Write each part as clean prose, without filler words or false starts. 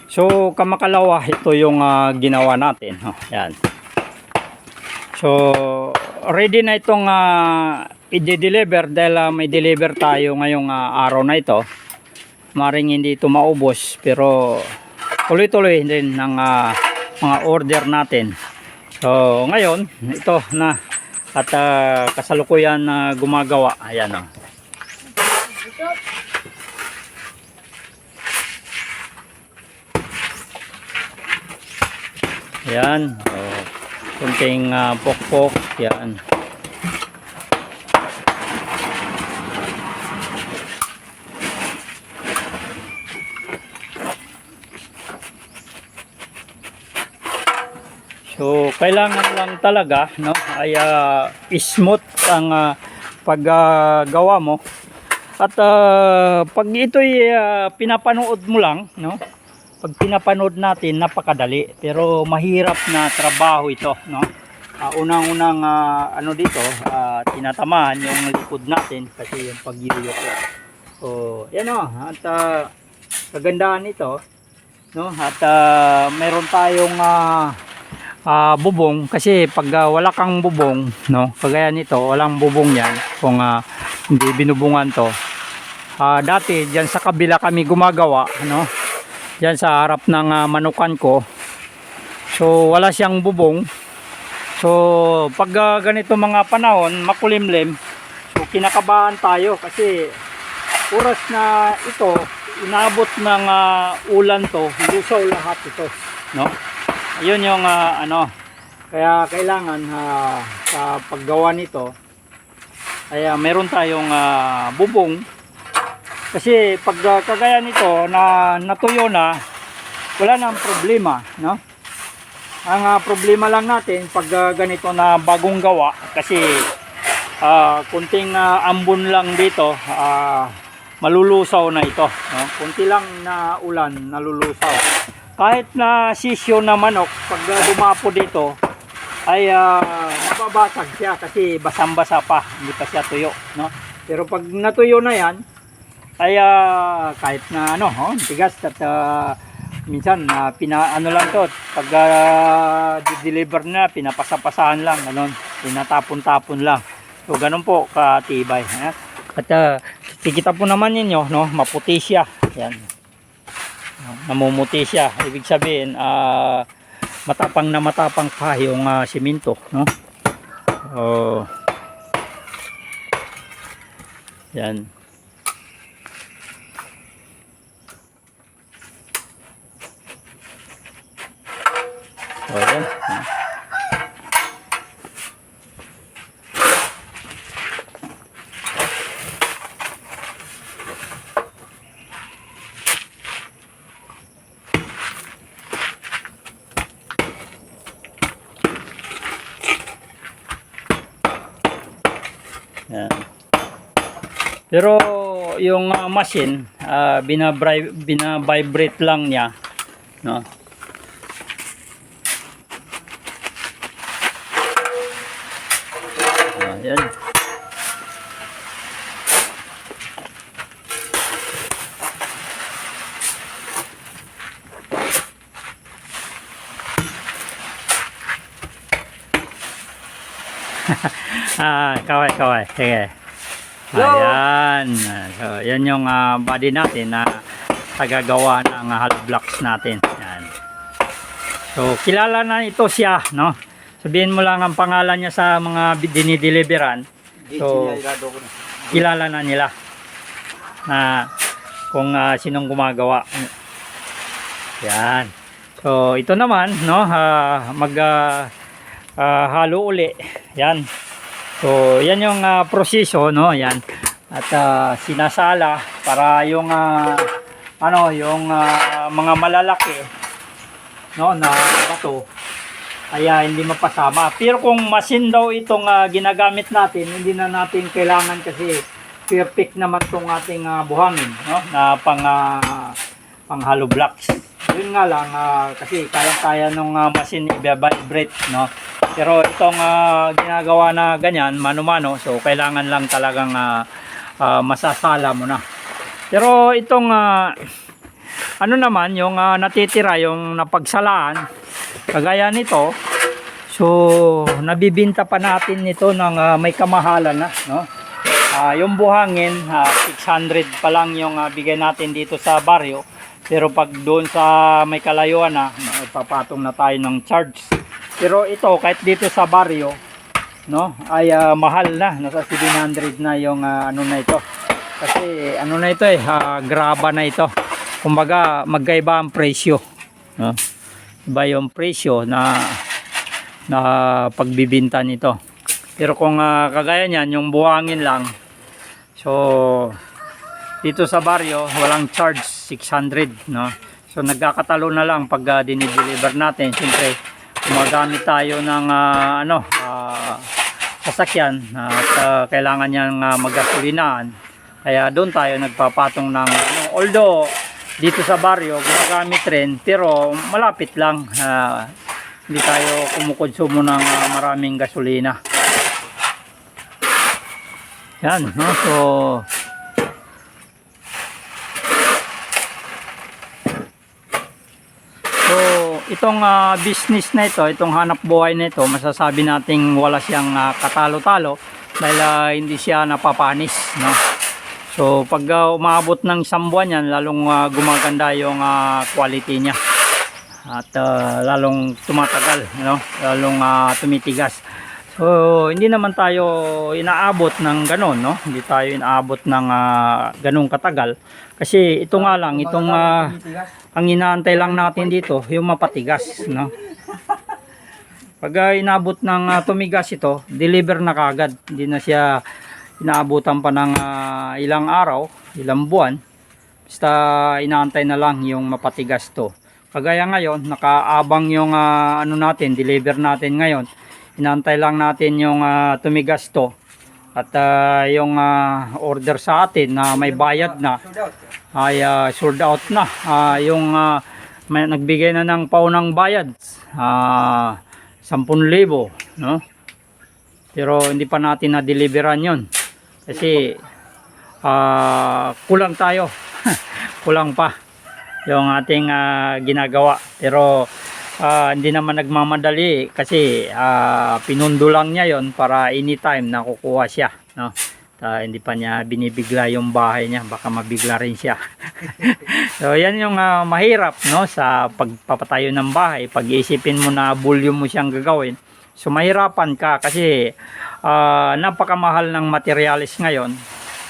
So kamakalawa, ito yung ginawa natin. Yan. So ready na itong i-deliver dahil may deliver tayo ngayong araw na ito. Maring hindi ito maubos pero tuloy-tuloy din ng mga order natin. So ngayon ito na at kasalukuyan na gumagawa. Ayan o. Ayan. Kunting pokpok. Yan. So kailangan lang talaga, no, ay smooth ang paggawa mo. At pag ito'y pinapanood mo lang, no, pag pinapanood natin, napakadali. Pero mahirap na trabaho ito, no. Unang-unang ano dito, tinatamaan yung likod natin kasi yung pagyuyuko. So yan o. At kagandahan nito, no, at meron tayong bubong kasi pag wala kang bubong, no, kagaya nito walang bubong yan kung hindi binubungan to. Dati diyan sa kabila kami gumagawa, no, diyan sa harap ng manukan ko. So wala siyang bubong. So pag ganito mga panahon makulimlim, so kinakabahan tayo kasi oras na ito inabot ng ulan to, lusaw lahat ito, no. Yun yung ano, kaya kailangan sa paggawa nito ay meron tayong bubong kasi pag kagaya nito na natuyo na, wala nang problema, no. Ang problema lang natin pag ganito na bagong gawa kasi kunting ambon lang dito, malulusaw na ito, no? Kunti lang na ulan, nalulusaw. Kahit na sisyo na manok, pag bumapo dito ay mababasag siya kasi basang-basa pa, hindi pa siya tuyo, no? Pero pag natuyo na yan ay kahit na ano, tigas at minsan ano lang to, pag deliver na pinapasa-pasahan lang, ganun, pinatapon-tapon lang. So ganun po katibay. At kikita po naman ninyo, no, maputi siya. Yan. Namumuti siya. Ibig sabihin matapang na matapang pa yung simento, no. Yan. Yan. Yan. Pero yung machine bina-vibrate lang niya, no. Yan. Kaway. Sige. Ayan. So, yan yung body natin na tagagawa ng hollow blocks natin. Yan. So, kilala na ito siya, no? Sabihin mo lang ang pangalan niya sa mga dinideliveran. So, kilala na nila na kung sinong gumagawa. Yan. So, ito naman, no, halo uli. Yan. So, yan yung proseso, no, yan. At sinasala para yung yung mga malalaki, no, na bato ay hindi mapasama. Pero kung machine daw itong ginagamit natin, hindi na natin kailangan kasi perfect naman itong ating buhangin, no, na pang hollow blocks. Yun nga lang kasi kaya-kaya nung machine i-vibrate, no. Pero itong ginagawa na ganyan, mano-mano, so kailangan lang talagang masasala mo na. Pero itong ano naman yung natitira, yung napagsalaan, kagaya nito, so nabibinta pa natin nito ng may kamahalan na, no? Yung buhangin, 600 pa lang yung bigay natin dito sa baryo. Pero pag doon sa may kalayuan na, papatong na tayo ng charge. Pero ito, kahit dito sa baryo, no, ay mahal na. Nasa 700 na yung ano na ito. Kasi ano na ito graba na ito. Kumbaga, magkaiba ang presyo. No? Iba yung presyo na pagbibinta nito. Pero kung kagaya niyan, yung buhangin lang, so dito sa baryo walang charge, 600, no? So nagkakatalo na lang pag dinideliver natin. Siyempre gumagamit tayo ng sasakyan at kailangan niyang maggasolinaan, kaya doon tayo nagpapatong ng although dito sa baryo gumagamit rin, pero malapit lang, hindi tayo kumukonsumo ng maraming gasolina. Yan, no? So itong business na ito, itong hanap buhay na ito, masasabi nating wala siyang katalo-talo dahil hindi siya napapanis, no? So pag umabot ng isang buwan yan, lalong gumaganda yung quality niya at lalong tumatagal, no? Lalong tumitigas. So hindi naman tayo inaabot ng ganon, no? Hindi tayo inaabot ng ganong katagal kasi ito nga lang, itong ang inaantay lang natin dito yung mapatigas, no? Pag inabot ng tumigas ito, deliver na kagad. Hindi na siya inaabutan pa ng ilang araw, ilang buwan. Basta inaantay na lang yung mapatigas to. Kagaya ngayon, nakaabang yung ano natin, deliver natin ngayon. Inaantay lang natin yung tumigas to. At yung order sa atin na may bayad na ay sold out na. Yung may nagbigay na ng paunang bayad, 10,000, no? Pero hindi pa natin na-deliveran yon kasi kulang tayo. Kulang pa yung ating ginagawa, pero hindi naman nagmamadali kasi pinundo lang niya yon para anytime na kukuha siya, no? Hindi pa niya binibigla yung bahay niya, baka mabigla rin siya. So yan yung mahirap, no, sa pagpapatayo ng bahay. Pag-iisipin mo na volume mo siyang gagawin, so mahirapan ka kasi napakamahal ng materialis ngayon.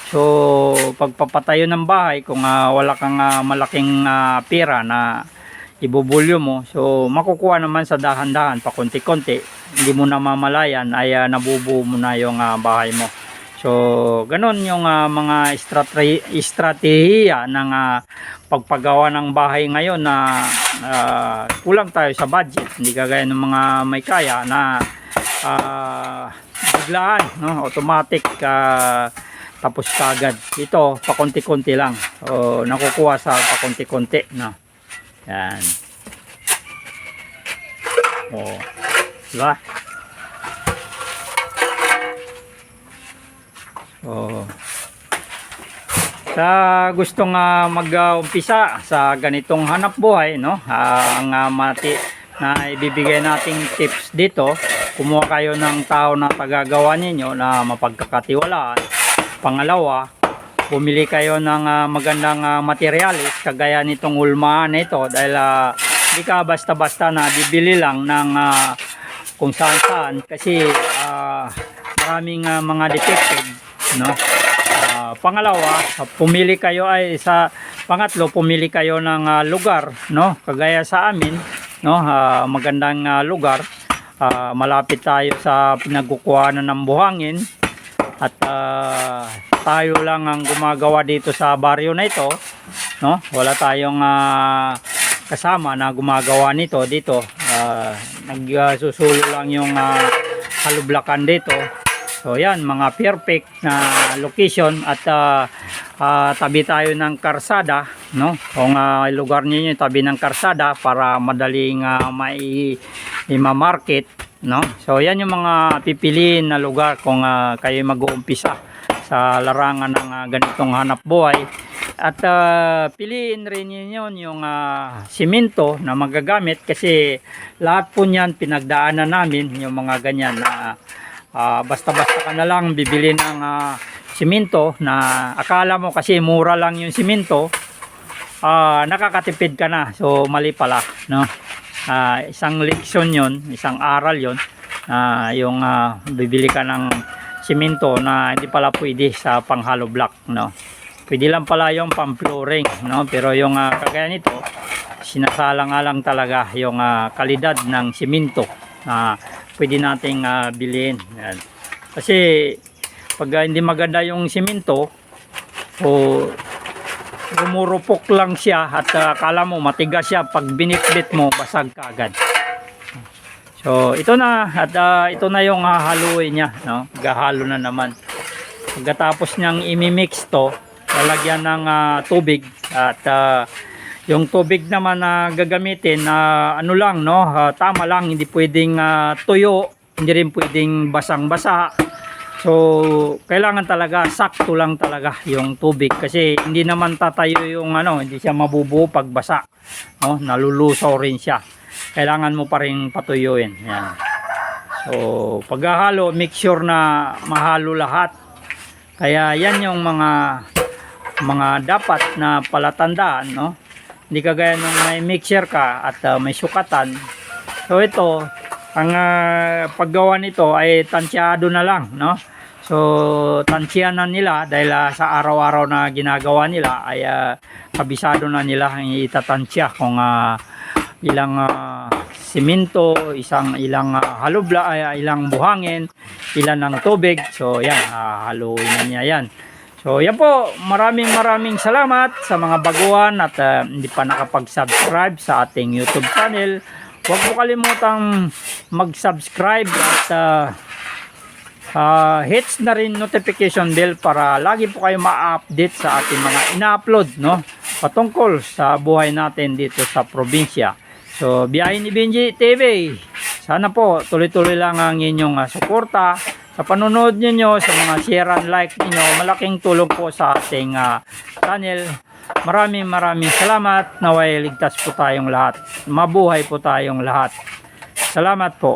So pagpapatayo ng bahay, kung wala kang malaking pera na ibubolyo mo, so makukuha naman sa dahan-dahan, pa konti-konti, hindi mo na mamalayan ay nabubuo mo na yung bahay mo. So ganon yung mga estratehiya ng pagpagawa ng bahay ngayon na kulang tayo sa budget. Hindi kagaya ng mga may kaya na biglaan, no? Automatic tapos kagad. Ito pa konti-konti lang, so nakukuha sa pa konti-konti, no? Yan. Diba? Sa gustong mag-umpisa sa ganitong hanap buhay, no, ang mati na ibibigay nating tips dito, kumuha kayo ng tao na tagagawa ninyo na mapagkakatiwalaan. Pangalawa, bumili kayo ng magandang materialis kagaya nitong ulmaan na ito, dahil hindi ka basta-basta na bibili lang ng kung saan-saan kasi maraming mga defective, no? Pangalawa, pumili kayo pangatlo, pumili kayo ng lugar, no? Kagaya sa amin, no, magandang lugar, malapit tayo sa pinagkukuhanan ng buhangin at tayo lang ang gumagawa dito sa baryo na ito, no? Wala tayong kasama na gumagawa nito dito. Nagsusulo lang yung halublakan dito. So yan, mga perfect na location at tabi tayo ng karsada, no? Kung lugar niyo tabi ng karsada para madaling ma-market, no? So yan yung mga pipiliin na lugar kung kayo mag-uumpisa sa larangan ng ganitong hanap buhay. At piliin rin yun yung simento na magagamit kasi lahat po niyan pinagdaanan namin yung mga ganyan na basta-basta ka na lang bibili ng simento na akala mo kasi mura lang yung simento, nakakatipid ka na. So mali pala, no? Isang leksyon yun, isang aral yun, yung bibili ka ng simento na hindi pala pwede sa pang hollow block, no? Pwede lang pala yung pang flooring, no? Pero yung kagaya nito, sinasala nga lang talaga yung kalidad ng simento na pwede nating bilhin. Yan. Kasi pag hindi maganda yung simento, o rumurupok lang siya at akala mo matigas siya, pag binitbit mo basag ka agad. So ito na, at ito na yung haluin niya, no? Gahalo na naman. Pagkatapos niyang imimix to, lalagyan ng tubig, at yung tubig naman na gagamitin ano lang, no? Tama lang, hindi pwedeng tuyo, hindi rin pwedeng basang-basa. So kailangan talaga sakto lang talaga yung tubig kasi hindi naman tatayo yung hindi siya mabubuo pag basa, no? Nalulusaw rin siya. Kailangan mo pa rin patuyuin. Yan. So paghahalo, make sure na mahalo lahat. Kaya yan yung mga dapat na palatandaan, no? Hindi kagaya nung may mixer ka at may sukatan. So ito, ang paggawa nito ay tansyado na lang, no? So tansyanan nila dahil sa araw-araw na ginagawa nila ay kabisado na nila ang itatansya kung ilang simento, ilang halubla, ilang buhangin, ilan ng tubig. So yan, haluin na niya yan. So yan po, maraming salamat sa mga baguhan at hindi pa nakapag-subscribe sa ating YouTube channel. Huwag po kalimutang mag-subscribe at hits na rin notification bell para lagi po kayo ma-update sa ating mga ina-upload, no? Patungkol sa buhay natin dito sa probinsya. So Biyahe ni Benji TV, sana po tuloy-tuloy lang ang inyong suporta sa panonood niyo, sa mga share and like niyo. Malaking tulong po sa ating channel. Maraming salamat. Naway ligtas po tayong lahat. Mabuhay po tayong lahat. Salamat po.